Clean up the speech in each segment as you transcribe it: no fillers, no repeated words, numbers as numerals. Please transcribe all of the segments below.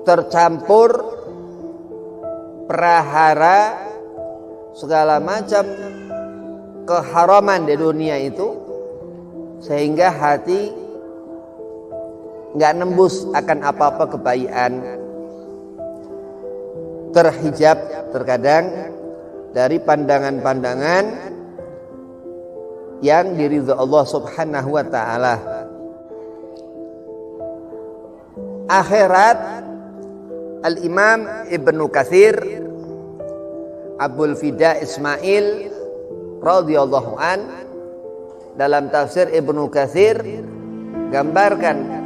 tercampur prahara segala macam keharaman di dunia itu, sehingga hati nggak nembus akan apa-apa kebaikan, terhijab terkadang dari pandangan-pandangan yang diridhoi Allah Subhanahu wa taala. Akhirat, Al-Imam Ibnu Katsir Abul Fida Ismail radhiyallahu an dalam tafsir Ibnu Katsir gambarkan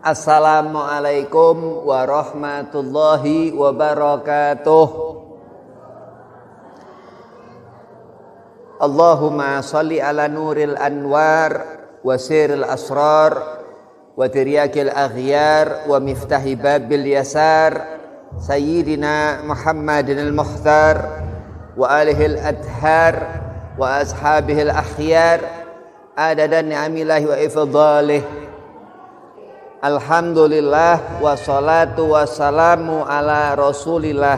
Assalamualaikum warahmatullahi wabarakatuh. Allahumma salli ala nuril anwar wa siril asrar wa tiryakil aghyar wa miftahi babil yasar Sayyidina Muhammadin al-Mukhtar wa alihi al-adhar wa ashabihi al-akhyar adadan ni'amillahi wa ifdalih. Alhamdulillah wassalatu wassalamu ala rasulillah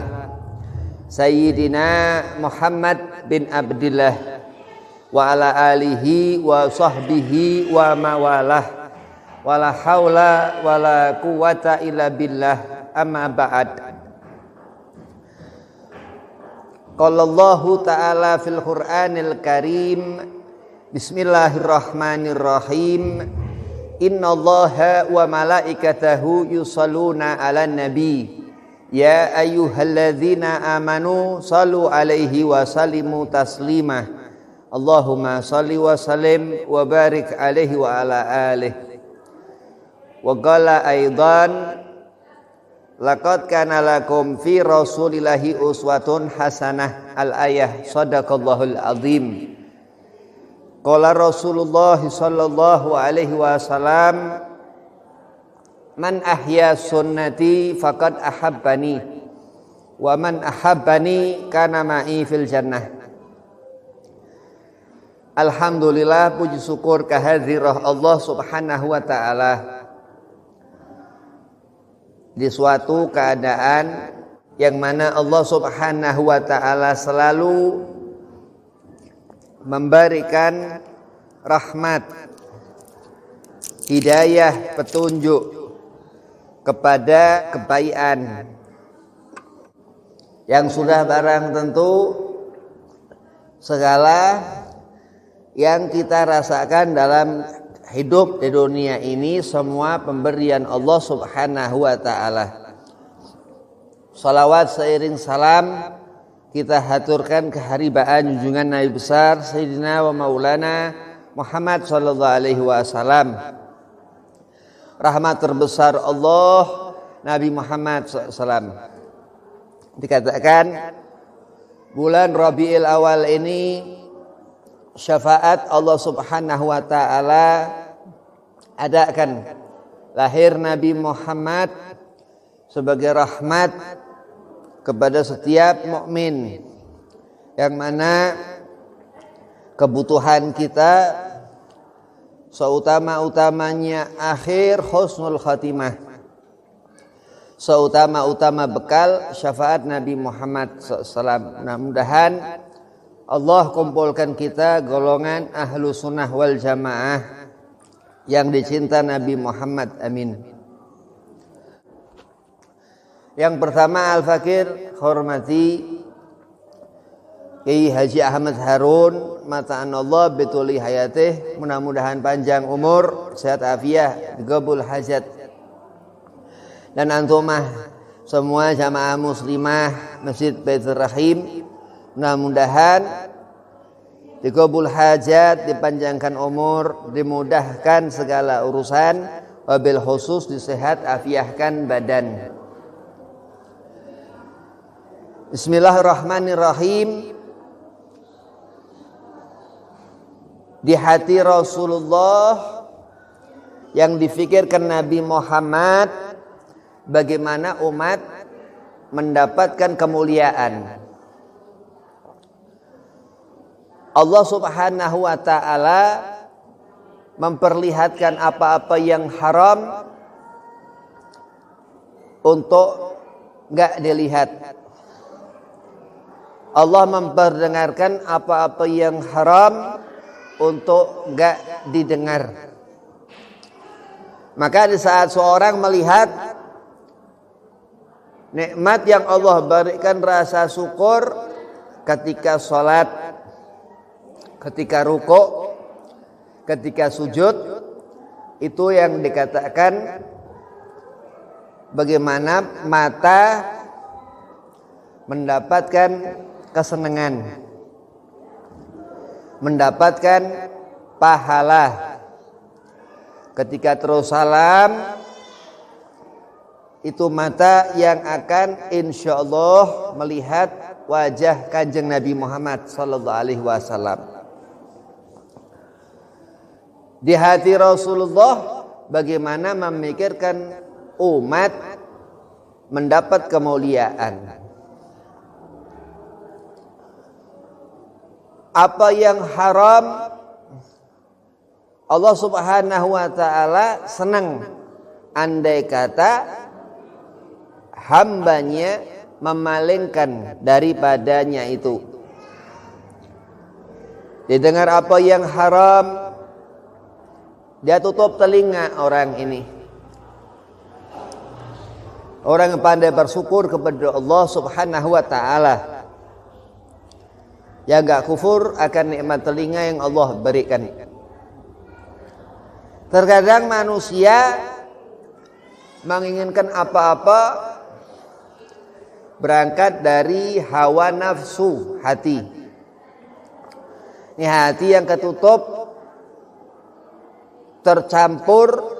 Sayyidina Muhammad bin Abdillah wa ala alihi wa sahbihi wa mawalah wala haula wala quwata illa billah, amma ba'd. Qala Allahu ta'ala fil Qur'anil Karim, bismillahirrahmanirrahim, innallaha wa malaikatahu yusalluna 'alan nabi ya ayyuhalladzina amanu sallu 'alaihi wa sallimu taslima. Allahumma salli wa sallim wa barik 'alaihi wa ala alihi. Wa qala aidan laqad kana lakum fi rasulillahi uswatun hasanah, al-ayah, sadaqallahul azim. Qala Rasulullah sallallahu alaihi wasallam, man ahya sunnati faqad ahabbani wa man ahabbani kana ma'i fil jannah. Alhamdulillah, puji syukur kehadirat Allah Subhanahu wa taala. Di suatu keadaan yang mana Allah Subhanahu wa taala selalu memberikan rahmat, hidayah, petunjuk kepada kebaikan yang sudah barang tentu segala yang kita rasakan dalam hidup di dunia ini semua pemberian Allah Subhanahu wa taala. Salawat seiring salam kita haturkan keharibaan junjungan Nabi besar Sayyidina wa Maulana Muhammad sallallahu alaihi wasallam. Rahmat terbesar Allah Nabi Muhammad SAW. Dikatakan bulan Rabiul Awal ini syafaat Allah Subhanahu wa taala adakan lahir Nabi Muhammad sebagai rahmat kepada setiap mukmin, yang mana kebutuhan kita seutama-utamanya akhir husnul khatimah, seutama-utama bekal syafaat Nabi Muhammad SAW. Mudah-mudahan Allah kumpulkan kita golongan ahlu sunnah wal jamaah yang dicinta Nabi Muhammad, amin. Yang pertama, Al-Fakir hormati Kiai Haji Ahmad Harun, mata'anallah bituli hayatih, mudah-mudahan panjang umur, sehat afiah, digabul hajat. Dan antumah semua jamaah muslimah Masjid Baitur Rahim, mudah-mudahan digabul hajat, dipanjangkan umur, dimudahkan segala urusan, wabil khusus disehat afiahkan badan. Bismillahirrahmanirrahim. Di hati Rasulullah yang difikirkan Nabi Muhammad, bagaimana umat mendapatkan kemuliaan. Allah Subhanahu wa ta'ala memperlihatkan apa-apa yang haram untuk enggak dilihat. Allah memperdengarkan apa-apa yang haram untuk enggak didengar. Maka di saat seorang melihat nikmat yang Allah berikan, rasa syukur ketika sholat, ketika rukuk, ketika sujud, itu yang dikatakan bagaimana mata mendapatkan kesenangan, mendapatkan pahala. Ketika terus salam, itu mata yang akan insya Allah melihat wajah Kanjeng Nabi Muhammad sallallahu alaihi wasallam. Di hati Rasulullah bagaimana memikirkan umat mendapat kemuliaan. Apa yang haram Allah Subhanahu wa ta'ala senang andai kata hambanya memalingkan daripadanya itu. Didengar apa yang haram, dia tutup telinga orang ini. Orang yang pandai bersyukur kepada Allah Subhanahu wa ta'ala, yang gak kufur akan nikmat telinga yang Allah berikan. Terkadang manusia menginginkan apa-apa berangkat dari hawa nafsu hati. Ini hati yang ketutup, tercampur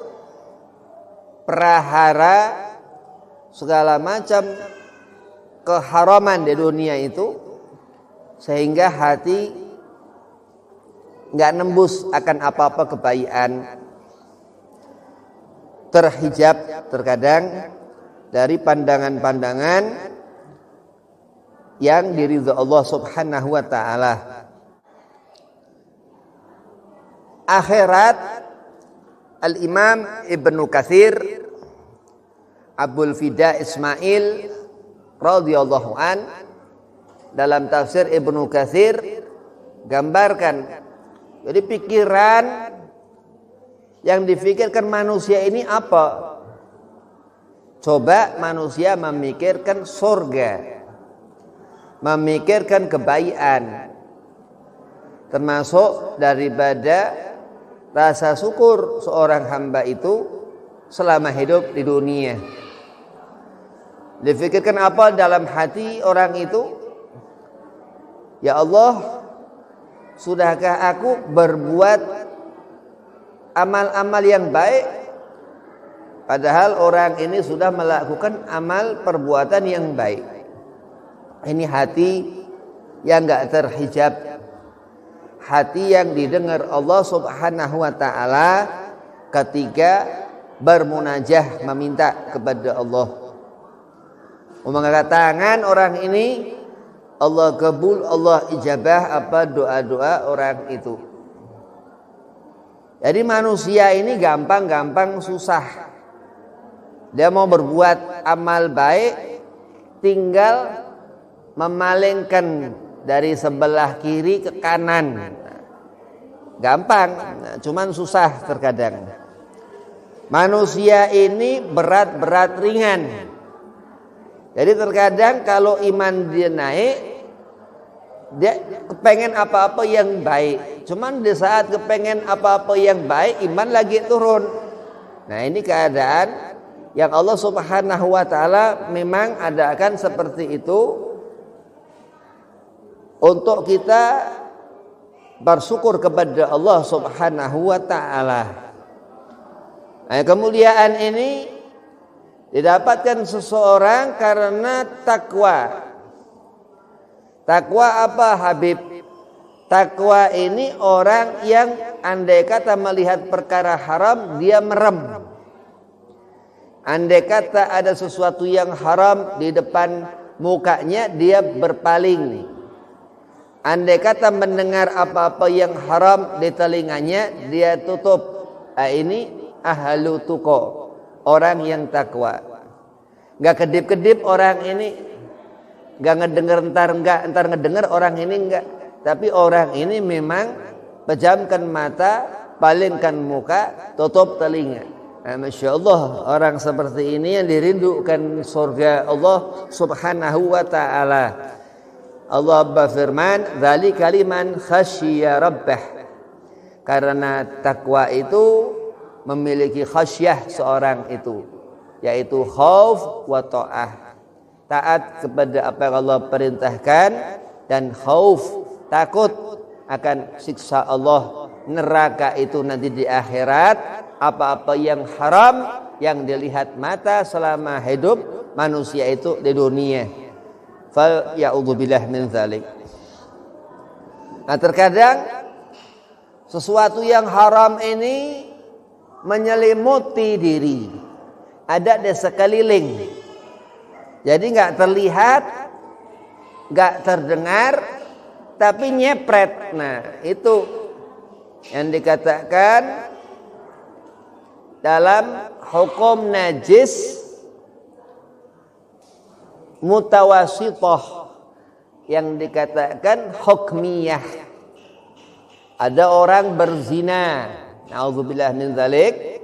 prahara segala macam keharaman di dunia itu, sehingga hati nggak nembus akan apa-apa kebaikan, terhijab terkadang dari pandangan-pandangan yang diridhoi Allah Subhanahu wa ta'ala. Akhirat, Al-Imam Ibnu Katsir Abul Fida Ismail radhiyallahu an dalam tafsir Ibnu Katsir gambarkan, jadi pikiran yang difikirkan manusia ini apa? Coba manusia memikirkan surga, memikirkan kebaikan, termasuk daripada rasa syukur seorang hamba itu selama hidup di dunia. Difikirkan apa dalam hati orang itu? Ya Allah, sudahkah aku berbuat amal-amal yang baik, padahal orang ini sudah melakukan amal perbuatan yang baik. Ini hati yang gak terhijab, hati yang didengar Allah Subhanahu wa ta'ala ketika bermunajah meminta kepada Allah. Mengangkat tangan orang ini, Allah kabul, Allah ijabah apa doa-doa orang itu. Jadi manusia ini gampang-gampang susah. Dia mau berbuat amal baik, tinggal memalingkan dari sebelah kiri ke kanan. Gampang, cuman susah terkadang. Manusia ini berat-berat ringan. Jadi terkadang kalau iman dia naik, dia kepengen apa-apa yang baik. Cuman di saat kepengen apa-apa yang baik, iman lagi turun. Nah, ini keadaan yang Allah Subhanahu wa ta'ala memang adakan seperti itu untuk kita bersyukur kepada Allah Subhanahu wa ta'ala. Nah, kemuliaan ini didapatkan seseorang karena takwa. Takwa apa, Habib? Takwa ini orang yang andai kata melihat perkara haram dia merem. Andai kata ada sesuatu yang haram di depan mukanya, dia berpaling. Andai kata mendengar apa-apa yang haram di telinganya, dia tutup. Ini ahlu tuqa, orang yang takwa. Enggak kedip-kedip orang ini, enggak ngedenger entar ngedenger orang ini enggak. Tapi orang ini memang pejamkan mata, palingkan muka, tutup telinga. Masya Allah, orang seperti ini yang dirindukan surga Allah subhanahu wa ta'ala. Allah berfirman, dzalika liman khasyiya rabbah. Karena takwa itu memiliki khasyah seorang itu, yaitu khauf wa ta'ah. Taat kepada apa yang Allah perintahkan, dan khauf, takut akan siksa Allah, neraka itu nanti di akhirat. Apa-apa yang haram yang dilihat mata selama hidup manusia itu di dunia. Fal ya'udzubillah min dzalik. Nah, terkadang sesuatu yang haram ini menyelimuti diri, ada di sekeliling. Jadi enggak terlihat, enggak terdengar, tapi nyepret. Nah, itu yang dikatakan dalam hukum najis mutawasithah, yang dikatakan hukmiyah. Ada orang berzina, naudzubillah min dzalik,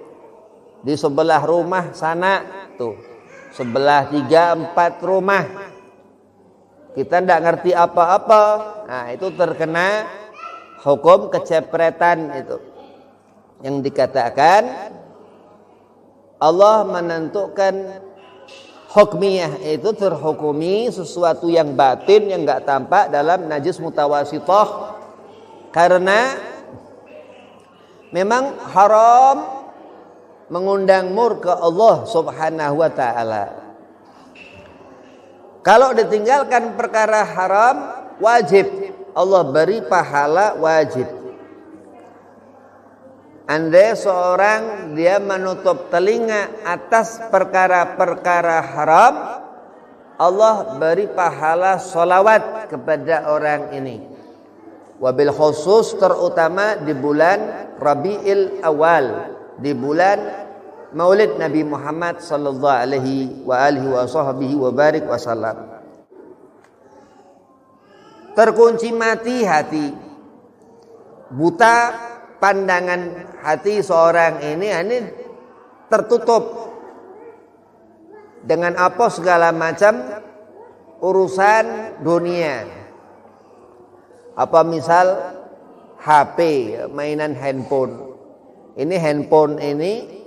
di sebelah rumah sana tuh, sebelah 3-4 rumah, kita tidak ngerti apa-apa. Nah, itu terkena hukum kecepretan itu, yang dikatakan Allah menentukan hukmiyah, itu terhukumi sesuatu yang batin yang enggak tampak dalam najis mutawasithah, karena memang haram mengundang murka Allah subhanahu wa ta'ala. Kalau ditinggalkan perkara haram, wajib Allah beri pahala wajib. Andai seorang dia menutup telinga atas perkara-perkara haram, Allah beri pahala sholawat kepada orang ini. Wabil khusus terutama di bulan Rabiul Awal, di bulan Maulid Nabi Muhammad sallallahu alaihi wa alihi wa sahbihi wa barik wasallam. Terkunci mati hati, buta pandangan hati seorang ini tertutup dengan apa segala macam urusan dunia. Apa misal HP, mainan handphone. Ini handphone ini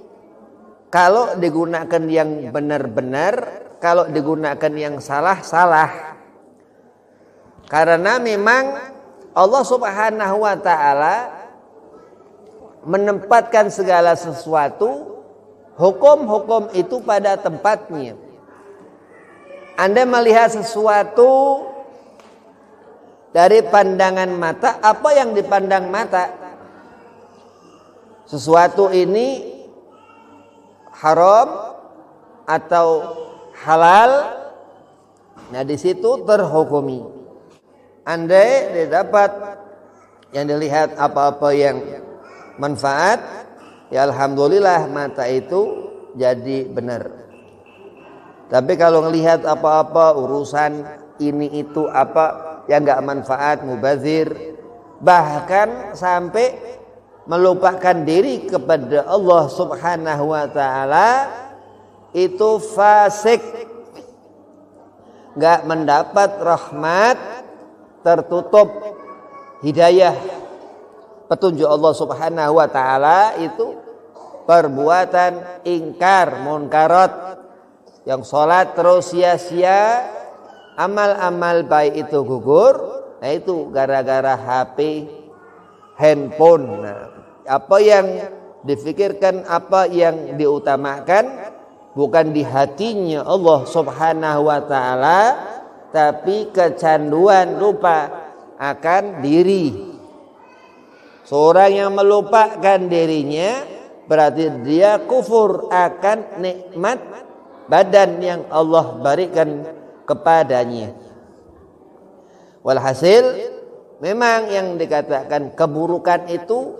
kalau digunakan yang benar-benar, kalau digunakan yang salah. Karena memang Allah subhanahu wa ta'ala menempatkan segala sesuatu, hukum-hukum itu pada tempatnya. Anda melihat sesuatu dari pandangan mata, apa yang dipandang mata? Sesuatu ini haram atau halal, nah di situ terhukumi. Andai didapat yang dilihat apa-apa yang manfaat, ya alhamdulillah mata itu jadi benar. Tapi kalau ngelihat apa-apa urusan ini itu apa yang enggak manfaat, mubazir, bahkan sampai melupakan diri kepada Allah subhanahu wa ta'ala, itu fasik, enggak mendapat rahmat, tertutup hidayah petunjuk Allah subhanahu wa ta'ala, itu perbuatan ingkar munkarat, yang sholat terus sia-sia, amal-amal baik itu gugur. Nah itu gara-gara HP, handphone. Nah, apa yang difikirkan, apa yang diutamakan bukan di hatinya Allah subhanahu wa ta'ala, tapi kecanduan lupa akan diri. Seorang yang melupakan dirinya, berarti dia kufur akan nikmat badan yang Allah berikan kepadanya. Walhasil memang yang dikatakan keburukan itu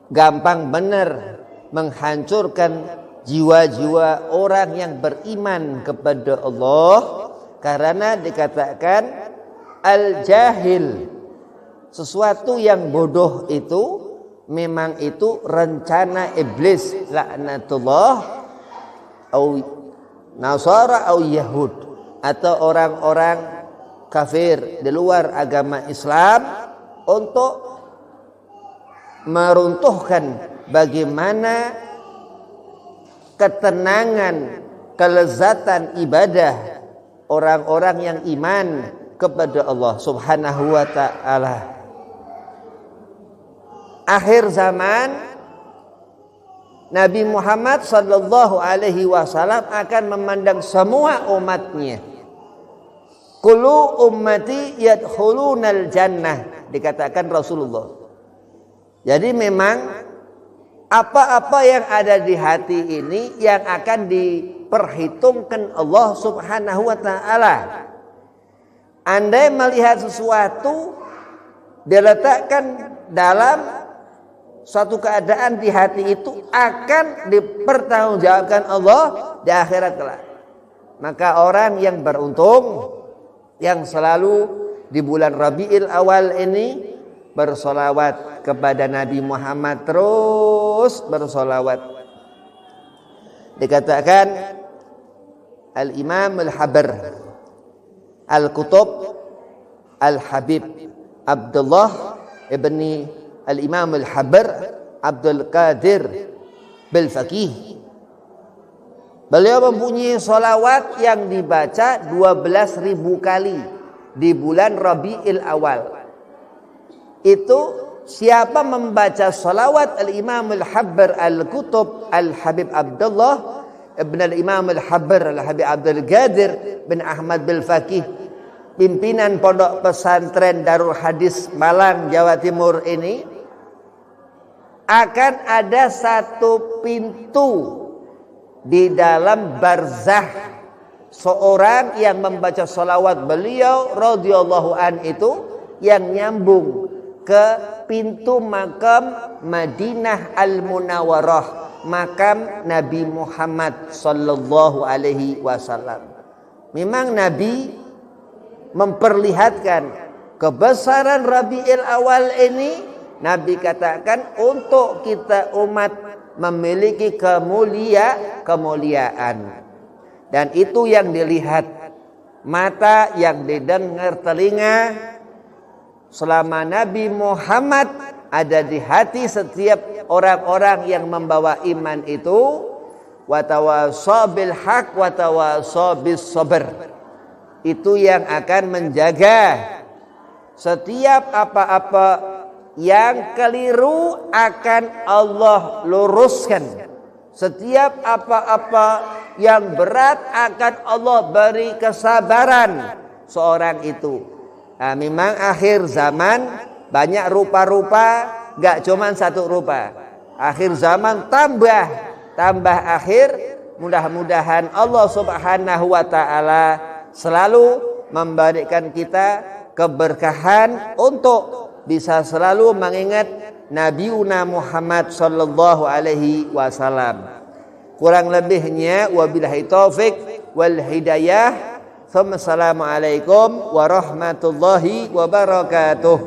gampang benar menghancurkan jiwa-jiwa orang yang beriman kepada Allah, karena dikatakan al-jahil, sesuatu yang bodoh itu memang itu rencana iblis laknatullah, au nasara au yahud, atau orang-orang kafir di luar agama Islam untuk meruntuhkan bagaimana ketenangan, kelezatan ibadah orang-orang yang iman kepada Allah Subhanahu wa ta'ala. Akhir zaman Nabi Muhammad sallallahu alaihi wasallam akan memandang semua umatnya. Kullu ummati yadkhulunal jannah, dikatakan Rasulullah. Jadi memang apa-apa yang ada di hati ini yang akan diperhitungkan Allah Subhanahu wa ta'ala. Andai melihat sesuatu diletakkan dalam suatu keadaan di hati itu akan dipertanggungjawabkan Allah di akhirat kelak. Maka orang yang beruntung yang selalu di bulan Rabiul Awal ini bersolawat kepada Nabi Muhammad, terus bersolawat. Dikatakan Al-Imam Al-Habr Al-Kutub Al-Habib Abdullah ibni Al-Imam Al-Habr Abdul Qadir Bil-Faqih, beliau mempunyai solawat yang dibaca 12.000 kali di bulan Rabiul Awal. Itu siapa membaca solawat Al-Imam Al-Habr Al-Kutub Al-Habib Abdullah ibn Al-Imam Al-Habr Al-Habib Abdul Qadir bin Ahmad Bil-Faqih, pimpinan pondok pesantren Darul Hadis Malang, Jawa Timur ini, akan ada satu pintu di dalam barzah seorang yang membaca salawat beliau radhiyallahu an itu, yang nyambung ke pintu makam Madinah Al-Munawwarah, makam Nabi Muhammad sallallahu alaihi wasallam. Memang Nabi memperlihatkan kebesaran Rabiul Awal ini. Nabi katakan untuk kita umat memiliki kemuliaan, dan itu yang dilihat mata, yang didengar telinga, selama Nabi Muhammad ada di hati setiap orang-orang yang membawa iman itu. Wa tawassaw bil haq wa tawassaw bis sabr, itu yang akan menjaga setiap apa-apa yang keliru akan Allah luruskan. Setiap apa-apa yang berat akan Allah beri kesabaran seorang itu. Nah, memang akhir zaman banyak rupa-rupa, gak cuma satu rupa. Akhir zaman tambah akhir. Mudah-mudahan Allah Subhanahu wa ta'ala selalu memberikan kita keberkahan untuk bisa selalu mengingat Nabiuna Muhammad sallallahu alaihi wasallam. Kurang lebihnya wabillahi taufik wal hidayah. Assalamualaikum warahmatullahi wabarakatuh.